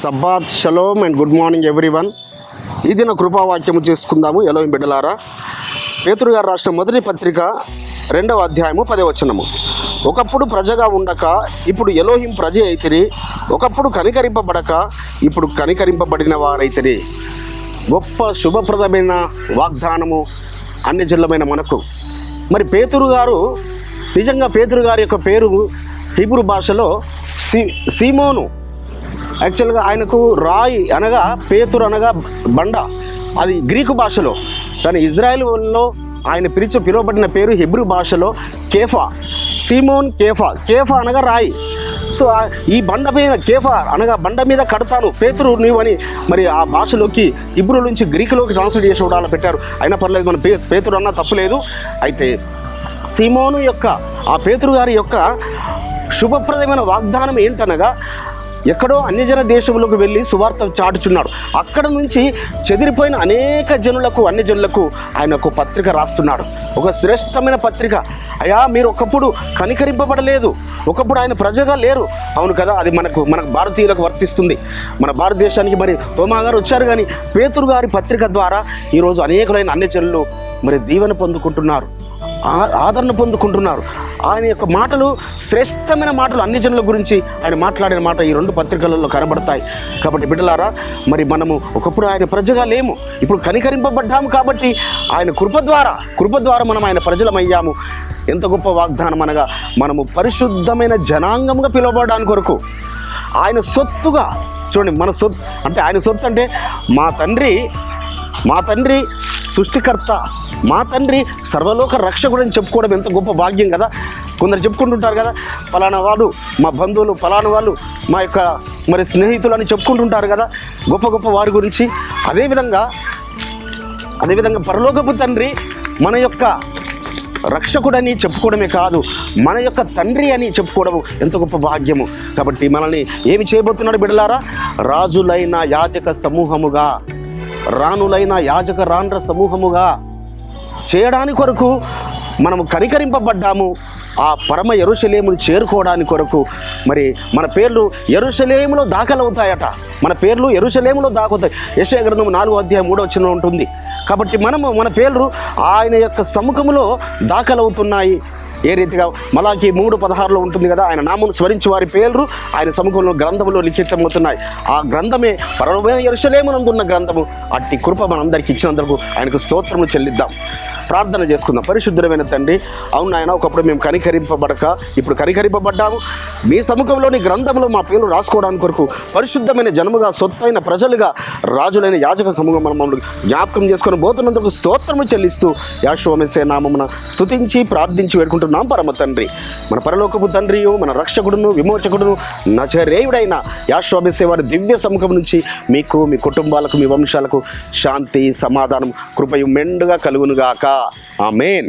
Sabbath shalom and good morning everyone. ఈ దిన కృపావాక్యము చేసుకుందాము. ఎలోహిం బిడ్డలారా, పేతురు గారు రాసిన మొదటి పత్రిక 2వ అధ్యాయము 10వ వచనము. ఒకప్పుడు ప్రజగా ఉండక ఇప్పుడు ఎలోహిం ప్రజ అయితిరి, ఒకప్పుడు కనికరింపబడక ఇప్పుడు కనికరింపబడిన వారైతిరి. గొప్ప శుభప్రదమైన వాగ్దానము అన్ని జిల్లమైన మనకు. మరి పేతురు గారు, నిజంగా పేతురు గారి యొక్క పేరు హీబ్రూ భాషలో సీమోను. యాక్చువల్గా ఆయనకు రాయి అనగా పేతురు అనగా బండ, అది గ్రీకు భాషలో. కానీ ఇజ్రాయెల్లో ఆయన పిలువబడిన పేరు హీబ్రూ భాషలో కేఫా, సీమోన్ కేఫా. కేఫా అనగా రాయి. సో ఈ బండ మీద, కేఫా అనగా బండ మీద కడతాను పేతురు నీవని మరి ఆ భాషలోకి హీబ్రూ నుంచి గ్రీకులోకి ట్రాన్స్లేట్ చేసి ఉండాలని పెట్టారు. అయినా పర్లేదు, మన పేతురు అన్నా తప్పులేదు. అయితే సీమోను యొక్క, ఆ పేతురు గారి యొక్క శుభప్రదమైన వాగ్దానం ఏంటనగా, ఎక్కడో అన్యజన దేశంలోకి వెళ్ళి సువార్త చాటుచున్నాడు. అక్కడ నుంచి చెదిరిపోయిన అనేక జనులకు, అన్ని జనులకు ఆయన ఒక పత్రిక రాస్తున్నాడు, ఒక శ్రేష్టమైన పత్రిక. అయ్యా, మీరు ఒకప్పుడు కనికరింపబడలేదు, ఒకప్పుడు ఆయన ప్రజగా లేరు. అవును కదా, అది మన భారతీయులకు వర్తిస్తుంది. మన భారతదేశానికి మరి తోమా గారు వచ్చారు, కానీ పేతురు గారి పత్రిక ద్వారా ఈరోజు అనేకులైన అన్ని జనులు మరి దీవెన పొందుకుంటున్నారు, ఆదరణ పొందుకుంటున్నారు. ఆయన యొక్క మాటలు శ్రేష్టమైన మాటలు, అన్ని జనుల గురించి ఆయన మాట్లాడిన మాట ఈ 2 పత్రికలలో కనబడతాయి. కాబట్టి బిడ్డలారా, మరి మనము ఒకప్పుడు ఆయన ప్రజగా లేము, ఇప్పుడు కనికరింపబడ్డాము. కాబట్టి ఆయన కృప ద్వారా మనం ఆయన ప్రజలమయ్యాము. ఎంత గొప్ప వాగ్దానం అనగా, మనము పరిశుద్ధమైన జనాంగంగా పిలువబడడానికి కొరకు ఆయన సొత్తుగా. చూడండి, మన సొత్తు అంటే, ఆయన సొత్తు అంటే మా తండ్రి సృష్టికర్త, మా తండ్రి సర్వలోక రక్షకుడు అని చెప్పుకోవడం ఎంత గొప్ప భాగ్యం కదా. కొందరు చెప్పుకుంటుంటారు కదా, ఫలానా వాళ్ళు మా బంధువులు, ఫలానా వాళ్ళు మా యొక్క మరి స్నేహితులు అని చెప్పుకుంటుంటారు కదా గొప్ప గొప్ప వారి గురించి. అదేవిధంగా పరలోకపు తండ్రి మన యొక్క రక్షకుడని చెప్పుకోవడమే కాదు, మన యొక్క తండ్రి అని చెప్పుకోవడం ఎంత గొప్ప భాగ్యము. కాబట్టి మనల్ని ఏమి చేయబోతున్నాడు బిడ్డలారా? రాజులైన యాజక సమూహముగా, రాణులైన యాజక రాండ్ర సమూహముగా చేయడానికి కొరకు మనము కనికరింపబడ్డాము. ఆ పరమ యెరూషలేమును చేరుకోవడానికి కొరకు మరి మన పేర్లు యెరూషలేములో దాఖలవుతాయట. మన పేర్లు యెరూషలేములో దాఖలవుతాయి. యెషయా గ్రంథం 4వ అధ్యాయం 3వ వచనం ఉంటుంది. కాబట్టి మన పేర్లు ఆయన యొక్క సముఖములో దాఖలవుతున్నాయి. ఏ రీతిగా మలాకి 3:16లో ఉంటుంది కదా, ఆయన నామమును స్మరించి వారి పేర్లు ఆయన సముఖంలో గ్రంథములో లిఖితమవుతున్నాయి. ఆ గ్రంథమే పరమ యెరూషలేమునందున్న గ్రంథము. అట్టి కృప మనందరికీ ఇచ్చినందుకు ఆయనకు స్తోత్రము చెల్లిద్దాం. ప్రార్థన చేసుకుందాం. పరిశుద్ధమైన తండ్రి, అవును ఆయన, ఒకప్పుడు మేము కనికరింపబడక ఇప్పుడు కనికరింపబడ్డాము. మీ సముఖంలోని గ్రంథంలో మా పేర్లు రాసుకోవడానికి కొరకు పరిశుద్ధమైన జనముగా, సొత్తైన ప్రజలుగా, రాజులైన యాజక సమూహం మమ్మల్ని జ్ఞాపకం చేసుకొని పోతున్నందుకు స్తోత్రము చెల్లిస్తూ యెహోవా మెస్సీయ నామమున స్తుతించి ప్రార్థించి వేడుకుంటున్నాం పరమ తండ్రి. మన పరలోకపు తండ్రియు, మన రక్షకుడును, విమోచకుడును, నజరేయుడైన యెహోవా మెస్సీయ వారి దివ్య సముఖం నుంచి మీకు, మీ కుటుంబాలకు, మీ వంశాలకు శాంతి, సమాధానం, కృపయు మెండుగా కలుగునుగాక. ఆమేన్.